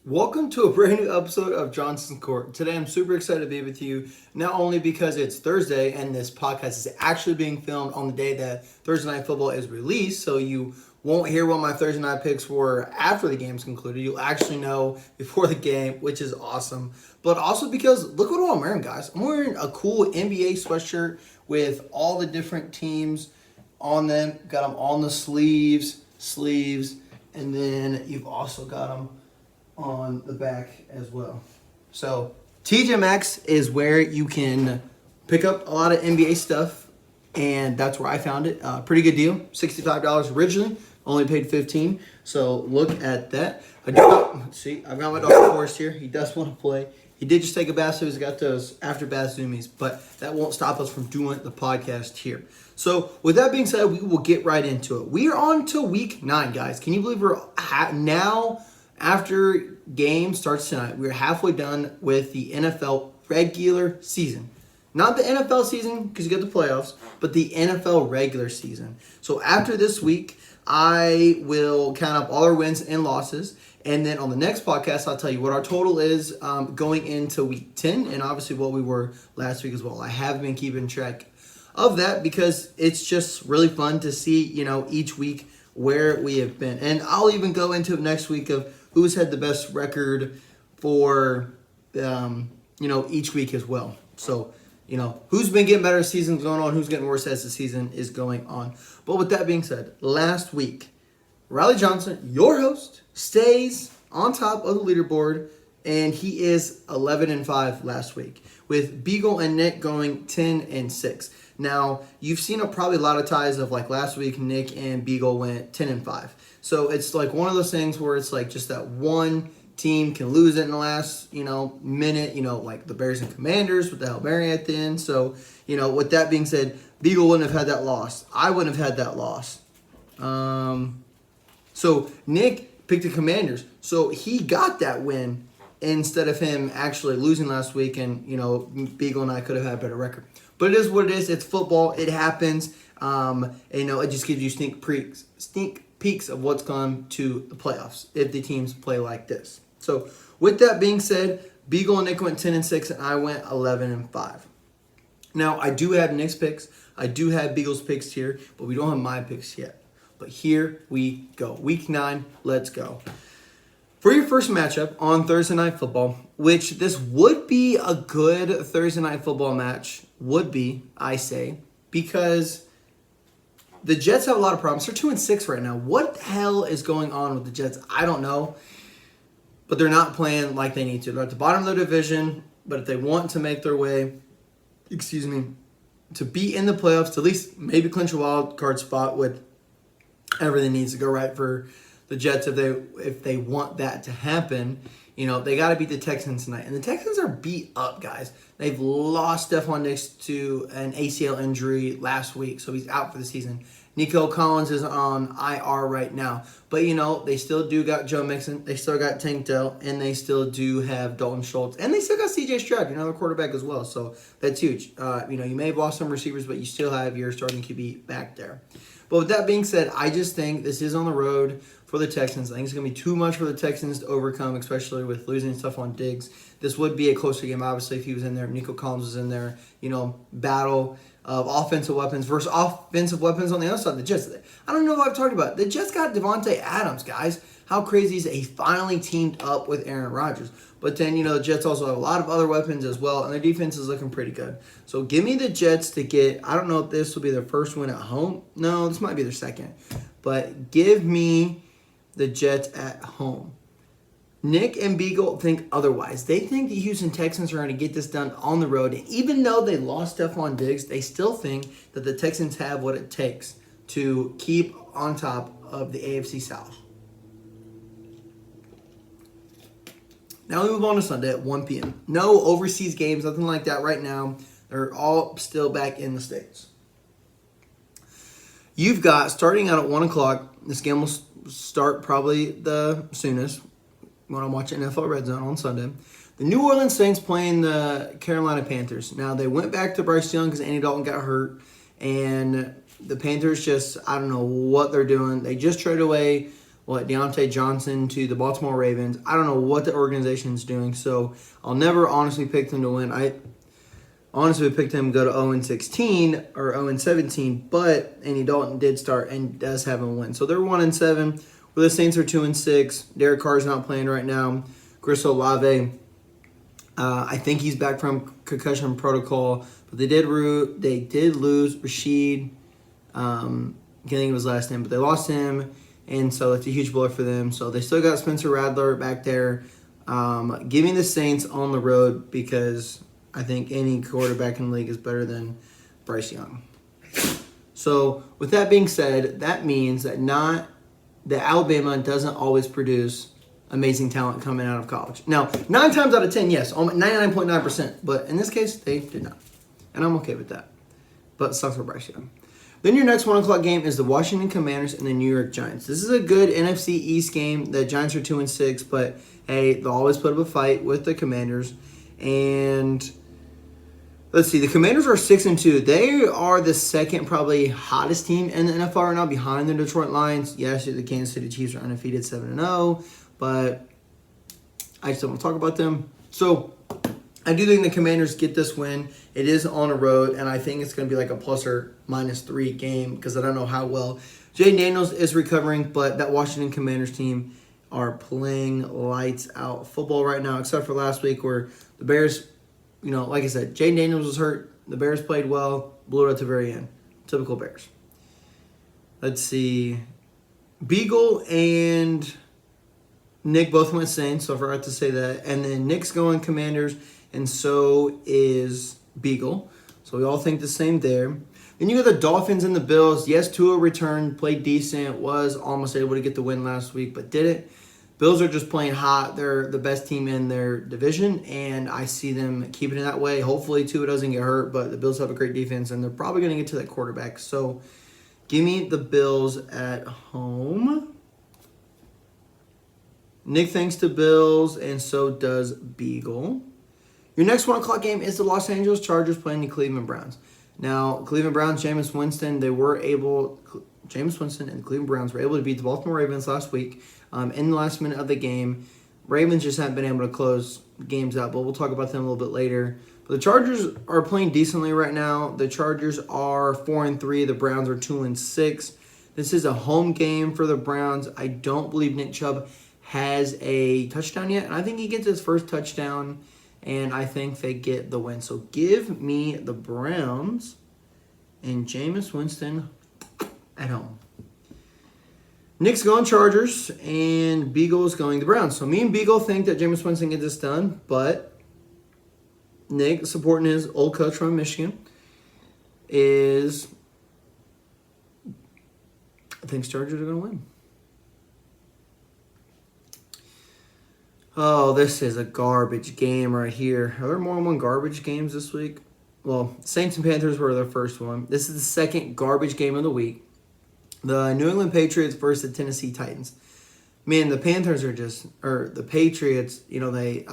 Welcome to a brand new episode of Johnson's Court. Today I'm super excited to be with you, not only because it's Thursday and this podcast is actually being filmed on the day that Thursday Night Football is released, so you won't hear what my Thursday night picks were after the game's concluded. You'll actually know before the game, which is awesome. But also because look what I'm wearing, guys. I'm wearing a cool NBA sweatshirt with all the different teams on them. Got them on the sleeves, and then you've also got them on the back as well. So TJ Maxx is where you can pick up a lot of NBA stuff, and that's where I found it. Pretty good deal, $65 originally, only paid $15. So look at that. I've got my dog Forrest here. He does want to play. He did just take a bath, so he's got those after bath zoomies, but that won't stop us from doing the podcast here. So with that being said, we will get right into it. We are on to week 9, guys. Can you believe we're now? After game starts tonight, we're halfway done with the NFL regular season. Not the NFL season, because you got the playoffs, but the NFL regular season. So after this week, I will count up all our wins and losses. And then on the next podcast, I'll tell you what our total is going into week 10, and obviously what we were last week as well. I have been keeping track of that because it's just really fun to see, each week where we have been. And I'll even go into it next week of who's had the best record for, each week as well. So, who's been getting better as season's going on, who's getting worse as the season is going on. But with that being said, last week, Riley Johnson, your host, stays on top of the leaderboard, and he is 11-5 last week, with Beagle and Nick going 10-6. Now, you've seen probably a lot of ties of like last week, Nick and Beagle went 10-5. So it's like one of those things where it's like just that one team can lose it in the last, minute, like the Bears and Commanders with the Hail Mary at the end. So, with that being said, Beagle wouldn't have had that loss. I wouldn't have had that loss. So Nick picked the Commanders. So he got that win instead of him actually losing last week, and, Beagle and I could have had a better record. But it is what it is. It's football. It happens. It just gives you sneak peeks of what's gone to the playoffs if the teams play like this. So with that being said, Beagle and Nick went 10-6, and I went 11-5. Now I do have Nick's picks. I do have Beagle's picks here, but we don't have my picks yet. But here we go. Week 9, let's go. For your first matchup on Thursday Night Football, which this would be a good Thursday Night Football match, I say, because the Jets have a lot of problems. They're 2-6 right now. What the hell is going on with the Jets? I don't know. But they're not playing like they need to. They're at the bottom of their division, but if they want to make their way, to be in the playoffs, to at least maybe clinch a wild card spot with everything needs to go right for the Jets if they want that to happen. They got to beat the Texans tonight. And the Texans are beat up, guys. They've lost Stephon Diggs to an ACL injury last week, so he's out for the season. Nico Collins is on IR right now. But, they still do got Joe Mixon. They still got Tank Dell. And they still do have Dalton Schultz. And they still got C.J. Stroud, another quarterback as well. So that's huge. You may have lost some receivers, but you still have your starting QB back there. But with that being said, I just think this is on the road for the Texans. I think it's going to be too much for the Texans to overcome, especially with losing stuff on Diggs. This would be a closer game, obviously, if he was in there. Nico Collins was in there. Battle of offensive weapons versus offensive weapons on the other side of the Jets. I don't know if I've talked about it. The Jets got Devontae Adams, guys. How crazy is it? He finally teamed up with Aaron Rodgers. But then, the Jets also have a lot of other weapons as well, and their defense is looking pretty good. So give me the Jets to get, I don't know if this will be their first win at home. No, this might be their second. But give me the Jets at home. Nick and Beagle think otherwise. They think the Houston Texans are going to get this done on the road. And even though they lost Stephon Diggs, they still think that the Texans have what it takes to keep on top of the AFC South. Now we move on to Sunday at 1 p.m. No overseas games, nothing like that right now. They're all still back in the States. You've got, starting out at 1 o'clock, this game will start probably the soonest when I'm watching NFL Red Zone on Sunday. The New Orleans Saints playing the Carolina Panthers. Now, they went back to Bryce Young because Andy Dalton got hurt. And the Panthers just, I don't know what they're doing. They just traded away Deontay Johnson to the Baltimore Ravens. I don't know what the organization's doing, so I'll never honestly pick them to win. I honestly picked him to go to 0-16 or 0-17, but Andy Dalton did start and does have a win. So they're 1-7. Where the Saints are 2-6. Derek Carr's not playing right now. Chris Olave, I think he's back from concussion protocol, but they did lose Rashid. I think it was last name, but they lost him, and so it's a huge blow for them. So they still got Spencer Rattler back there. Giving the Saints on the road because I think any quarterback in the league is better than Bryce Young. So with that being said, that means that Alabama doesn't always produce amazing talent coming out of college. Now, 9 times out of 10, yes, 99.9%. But in this case, they did not. And I'm okay with that. But it sucks for Bryce Young. Then your next 1 o'clock game is the Washington Commanders and the New York Giants. This is a good NFC East game. The Giants are 2-6, but hey, they'll always put up a fight with the Commanders. And let's see, the Commanders are 6-2. They are the second probably hottest team in the NFL right now, behind the Detroit Lions. Yes, the Kansas City Chiefs are undefeated 7-0, but I just don't want to talk about them. So I do think the Commanders get this win. It is on the road, and I think it's going to be like a plus or -3 game because I don't know how well Jay Daniels is recovering, but that Washington Commanders team are playing lights out football right now, except for last week where the Bears, like I said, Jay Daniels was hurt. The Bears played well, blew it at the very end. Typical Bears. Let's see. Beagle and Nick both went Saints, so I forgot to say that. And then Nick's going Commanders, and so is Beagle. So we all think the same there. Then you got the Dolphins and the Bills. Yes, Tua returned, played decent, was almost able to get the win last week, but didn't. Bills are just playing hot. They're the best team in their division, and I see them keeping it that way. Hopefully Tua doesn't get hurt, but the Bills have a great defense, and they're probably going to get to that quarterback. So give me the Bills at home. Nick thinks the Bills, and so does Beagle. Your next 1 o'clock game is the Los Angeles Chargers playing the Cleveland Browns. Now, Cleveland Browns, Jameis Winston and the Cleveland Browns were able to beat the Baltimore Ravens last week in the last minute of the game. Ravens just haven't been able to close games out, but we'll talk about them a little bit later. But the Chargers are playing decently right now. The Chargers are 4-3. The Browns are 2-6. This is a home game for the Browns. I don't believe Nick Chubb has a touchdown yet, and I think he gets his first touchdown, and I think they get the win. So give me the Browns and Jameis Winston at home. Nick's going Chargers, and Beagle's going the Browns. So me and Beagle think that Jameis Winston gets this done, but Nick, supporting his old coach from Michigan, thinks Chargers are going to win. Oh, this is a garbage game right here. Are there more than one garbage games this week? Well, Saints and Panthers were the first one. This is the second garbage game of the week. The New England Patriots versus the Tennessee Titans. Man, the Patriots, I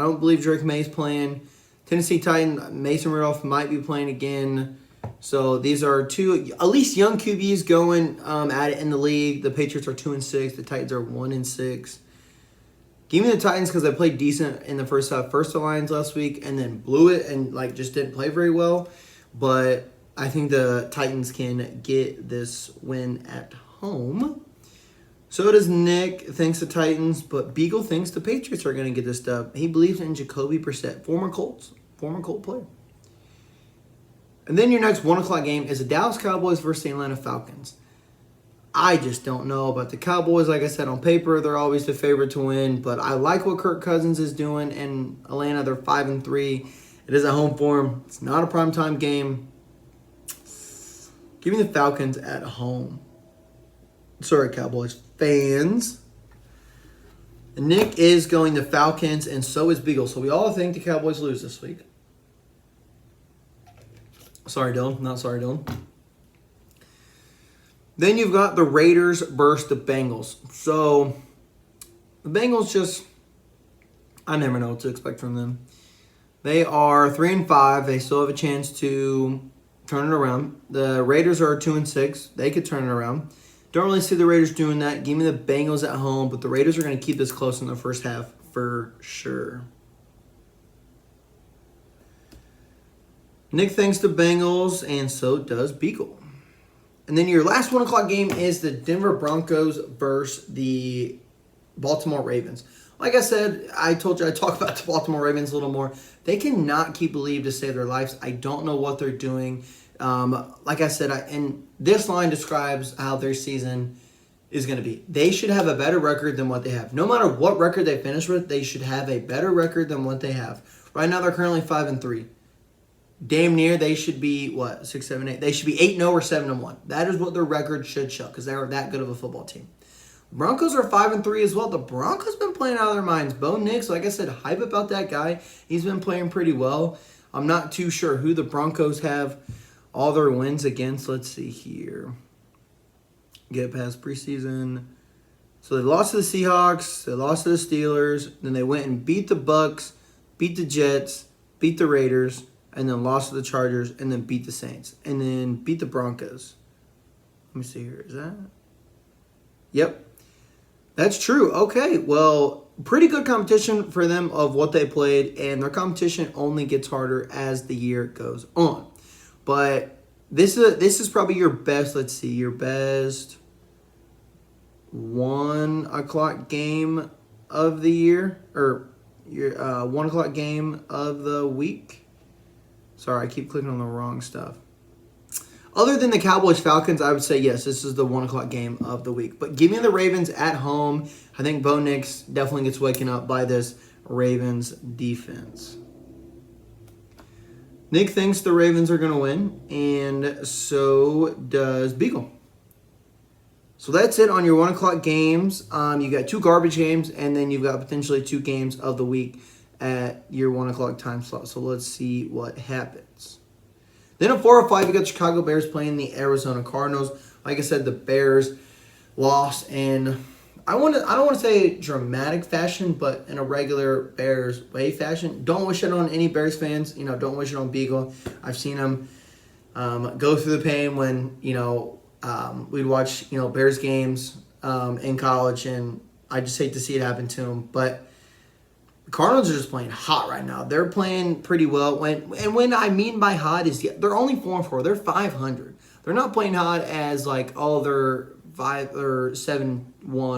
don't believe Drake May's playing. Tennessee Titans, Mason Rudolph might be playing again. So these are two, at least young QBs going at it in the league. The Patriots are 2-6. The Titans are 1-6. Give me the Titans because they played decent in the first half. First the Lions last week and then blew it and just didn't play very well. But I think the Titans can get this win at home. So does Nick, thinks the Titans, but Beagle thinks the Patriots are going to get this dub. He believes in Jacoby Brissett, former Colt player. And then your next 1 o'clock game is the Dallas Cowboys versus the Atlanta Falcons. I just don't know about the Cowboys. Like I said, on paper, they're always the favorite to win. But I like what Kirk Cousins is doing in Atlanta. They're 5-3. It is at home for them. It's not a primetime game. Give me the Falcons at home. Sorry, Cowboys fans. Nick is going the Falcons, and so is Beagle. So we all think the Cowboys lose this week. Sorry, Dylan. Not sorry, Dylan. Then you've got the Raiders versus the Bengals. So the Bengals I never know what to expect from them. They are 3-5. They still have a chance to turn it around. The Raiders are 2-6. They could turn it around. Don't really see the Raiders doing that. Give me the Bengals at home, but the Raiders are going to keep this close in the first half for sure. Nick thinks the Bengals, and so does Beagle. And then your last 1 o'clock game is the Denver Broncos versus the Baltimore Ravens. Like I said, I told you I'd talk about the Baltimore Ravens a little more. They cannot keep a lead to save their lives. I don't know what they're doing. Like I said, and this line describes how their season is going to be. They should have a better record than what they have. No matter what record they finish with, they should have a better record than what they have. Right now, they're currently 5-3. Damn near, they should be, 6, 7, 8. They should be 8-0 or 7-1. That is what their record should show because they are that good of a football team. Broncos are 5-3 as well. The Broncos been playing out of their minds. Bo Nix, like I said, hype about that guy. He's been playing pretty well. I'm not too sure who the Broncos have all their wins against. Let's see here. Get past preseason. So they lost to the Seahawks. They lost to the Steelers. Then they went and beat the Bucks, beat the Jets, beat the Raiders, and then lost to the Chargers, and then beat the Saints, and then beat the Broncos. Let me see here. Is that? Yep. That's true. Okay, well, pretty good competition for them of what they played, and their competition only gets harder as the year goes on. But this is probably your best, let's see, your best 1 o'clock game of the year, or your 1 o'clock game of the week. Sorry, I keep clicking on the wrong stuff. Other than the Cowboys-Falcons, I would say, yes, this is the 1 o'clock game of the week. But give me the Ravens at home. I think Bo Nix definitely gets waken up by this Ravens defense. Nick thinks the Ravens are going to win, and so does Beagle. So that's it on your 1 o'clock games. You got 2 garbage games, and then you've got potentially 2 games of the week at your 1 o'clock time slot. So let's see what happens. Then at 4:05, you got the Chicago Bears playing the Arizona Cardinals. Like I said, the Bears lost in, I don't want to say dramatic fashion, but in a regular Bears way fashion. Don't wish it on any Bears fans. Don't wish it on Beagle. I've seen him go through the pain when we'd watch Bears games in college, and I just hate to see it happen to him. But the Cardinals are just playing hot right now. They're playing pretty well. When I mean by hot is they're only 4-4. They're 500. They're not playing hot as like they're 5 or 7-1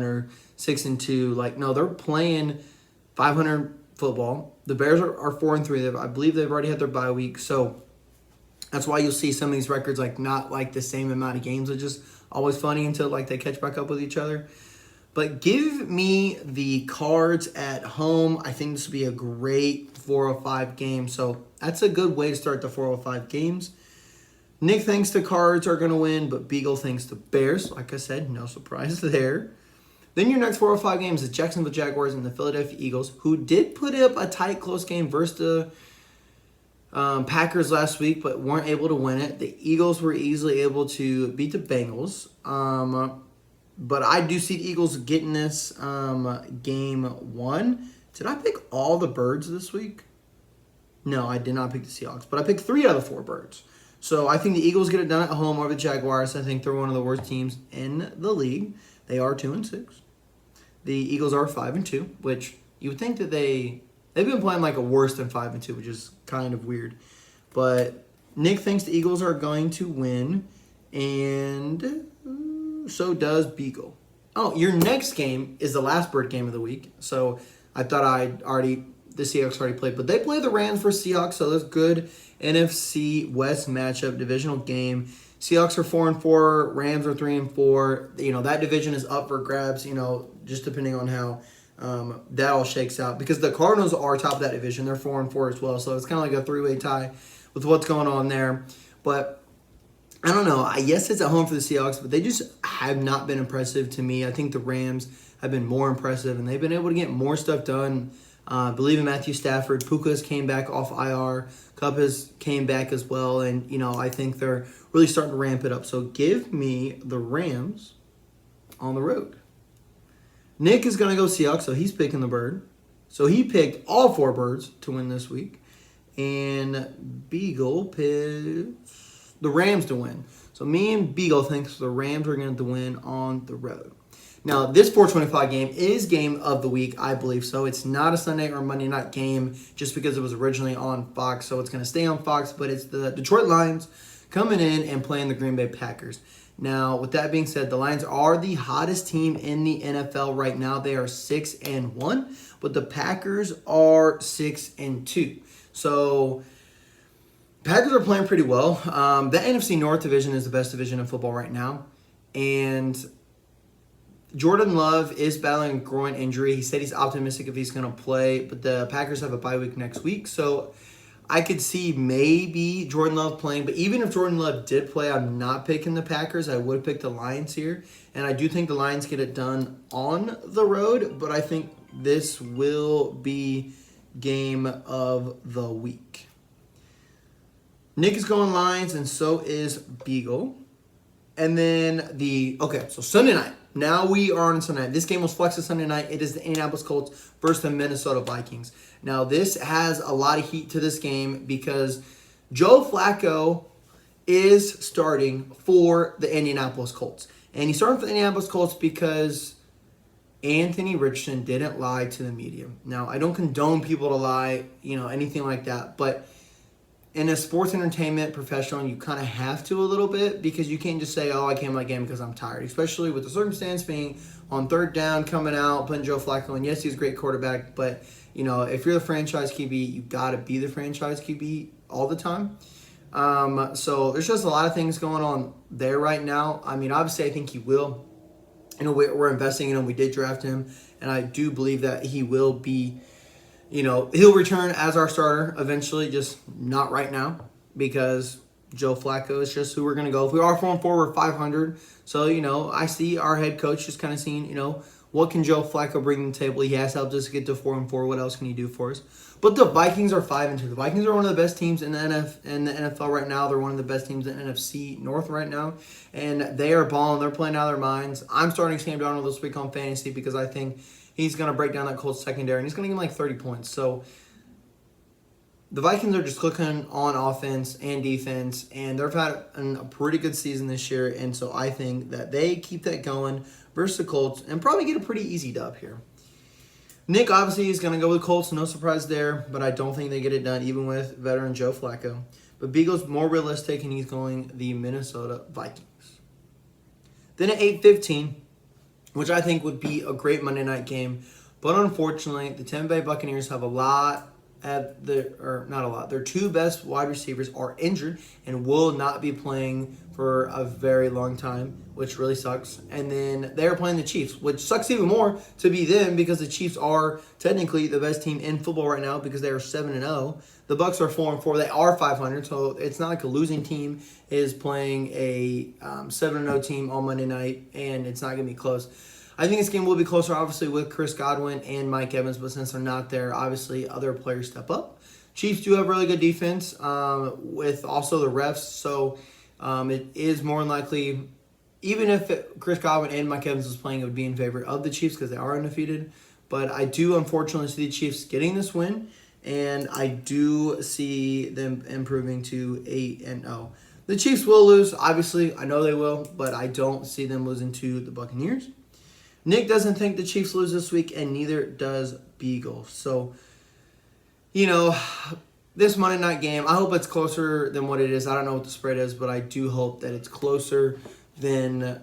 or 6-2. Like no, they're playing 500 football. The Bears are 4-3. I believe they've already had their bye week, so that's why you'll see some of these records like not like the same amount of games. It's just always funny until like they catch back up with each other. But give me the Cards at home. I think this will be a great 4:05 game. So that's a good way to start the 4:05 games. Nick thinks the Cards are going to win, but Beagle thinks the Bears. Like I said, no surprise there. Then your next 4:05 game is the Jacksonville Jaguars and the Philadelphia Eagles, who did put up a tight, close game versus the Packers last week, but weren't able to win it. The Eagles were easily able to beat the Bengals. But I do see the Eagles getting this game 1. Did I pick all the birds this week? No, I did not pick the Seahawks. But I picked 3 out of the 4 birds. So I think the Eagles get it done at home over the Jaguars. I think they're one of the worst teams in the league. They are 2-6. The Eagles are 5-2, which you would think that they've been playing like a worse than 5-2, which is kind of weird. But Nick thinks the Eagles are going to win, and so does Beagle. Oh, your next game is the last bird game of the week. So I thought the Seahawks already played. But they play the Rams for Seahawks, so that's good. NFC West matchup, divisional game. Seahawks are 4-4, Rams are 3-4. That division is up for grabs, just depending on how that all shakes out. Because the Cardinals are top of that division. They're 4-4 as well. So it's kind of like a 3-way tie with what's going on there. But I don't know. Yes, it's at home for the Seahawks, but they just have not been impressive to me. I think the Rams have been more impressive, and they've been able to get more stuff done. I believe in Matthew Stafford. Puka's came back off IR. Kupp has came back as well, and, I think they're really starting to ramp it up. So give me the Rams on the road. Nick is going to go Seahawks, so he's picking the bird. So he picked all 4 birds to win this week. And Beagle picked the Rams to win. So me and Beagle thinks the Rams are going to win on the road. Now, this 425 game is game of the week, I believe so. It's not a Sunday or Monday night game just because it was originally on Fox, so it's going to stay on Fox, but it's the Detroit Lions coming in and playing the Green Bay Packers. Now, with that being said, the Lions are the hottest team in the NFL right now. They are 6-1, but the Packers are 6-2. So, Packers are playing pretty well. The NFC North division is the best division in football right now, and Jordan Love is battling a groin injury. He said he's optimistic if he's going to play, but the Packers have a bye week next week. So I could see maybe Jordan Love playing. But even if Jordan Love did play, I'm not picking the Packers. I would pick the Lions here. And I do think the Lions get it done on the road. But I think this will be game of the week. Nick is going Lions, and so is Beagle. And then so Sunday night. Now we are on Sunday night. This game was flexed to Sunday night. It is the Indianapolis Colts versus the Minnesota Vikings. Now, this has a lot of heat to this game because Joe Flacco is starting for the Indianapolis Colts. And he's starting for the Indianapolis Colts because Anthony Richardson didn't lie to the media. Now, I don't condone people to lie, anything like that. But in a sports entertainment professional, you kind of have to a little bit because you can't just say, I came to my game because I'm tired, especially with the circumstance being on third down, coming out, putting Joe Flacco in. Yes, he's a great quarterback, but, if you're the franchise QB, you got to be the franchise QB all the time. So there's just a lot of things going on there right now. I mean, obviously, I think he will. We're investing in him. We did draft him, and I do believe that he will be he'll return as our starter eventually, just not right now because Joe Flacco is just who we're going to go. If we are 4-4, we're 500. So, I see our head coach just kind of seeing, what can Joe Flacco bring to the table? He has helped us get to 4-4. What else can he do for us? But the Vikings are 5-2. The Vikings are one of the best teams in the NFL right now. They're one of the best teams in the NFC North right now. And they are balling. They're playing out of their minds. I'm starting Sam Darnold this week on fantasy because I think he's going to break down that Colts secondary, and he's going to give him like 30 points. So the Vikings are just clicking on offense and defense, and they've had a pretty good season this year. And so I think that they keep that going versus the Colts and probably get a pretty easy dub here. Nick obviously is going to go with the Colts, no surprise there, but I don't think they get it done even with veteran Joe Flacco. But Beagle's more realistic, and he's going the Minnesota Vikings. Then at 8:15, which I think would be a great Monday night game. But unfortunately, the Tampa Bay Buccaneers have their two best wide receivers are injured and will not be playing for a very long time, which really sucks. And then they're playing the Chiefs, which sucks even more to be them because the Chiefs are technically the best team in football right now because they are 7-0. The Bucs are 4-4. They are 500, so it's not like a losing team is playing a 7-0 team on Monday night, and it's not going to be close. I think this game will be closer, obviously, with Chris Godwin and Mike Evans, but since they're not there, obviously, other players step up. Chiefs do have really good defense with also the refs, so it is more than likely, even if Chris Godwin and Mike Evans was playing, it would be in favor of the Chiefs because they are undefeated. But I do, unfortunately, see the Chiefs getting this win, and I do see them improving to 8-0. The Chiefs will lose, obviously. I know they will, but I don't see them losing to the Buccaneers. Nick doesn't think the Chiefs lose this week, and neither does Beagle. So, this Monday night game, I hope it's closer than what it is. I don't know what the spread is, but I do hope that it's closer than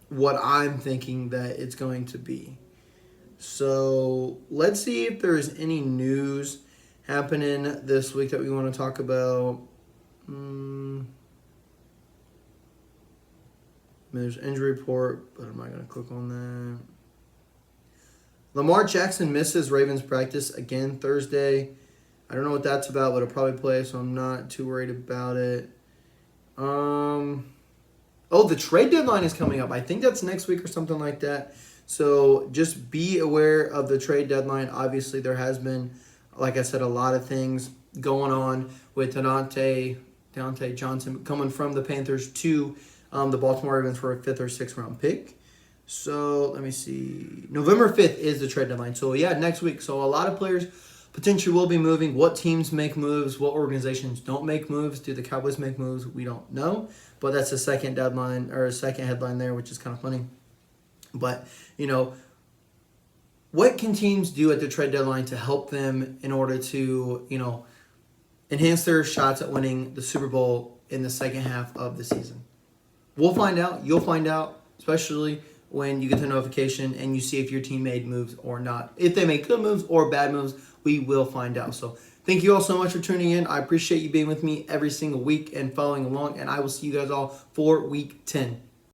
what I'm thinking that it's going to be. So, let's see if there's any news happening this week that we want to talk about. There's injury report, but I'm not going to click on that. Lamar Jackson misses Ravens practice again Thursday. I don't know what that's about, but it'll probably play, so I'm not too worried about it. The trade deadline is coming up. I think that's next week or something like that. So just be aware of the trade deadline. Obviously, there has been, like I said, a lot of things going on with Deontay Johnson coming from the Panthers to the Baltimore Ravens for a 5th or 6th round pick. So let me see. November 5th is the trade deadline. So yeah, next week. So a lot of players potentially will be moving. What teams make moves? What organizations don't make moves? Do the Cowboys make moves? We don't know. But that's a second deadline or a second headline there, which is kind of funny. But, what can teams do at the trade deadline to help them in order to, enhance their shots at winning the Super Bowl in the second half of the season? We'll find out. You'll find out, especially when you get the notification and you see if your team made moves or not. If they make good moves or bad moves, we will find out. So thank you all so much for tuning in. I appreciate you being with me every single week and following along, and I will see you guys all for week 10.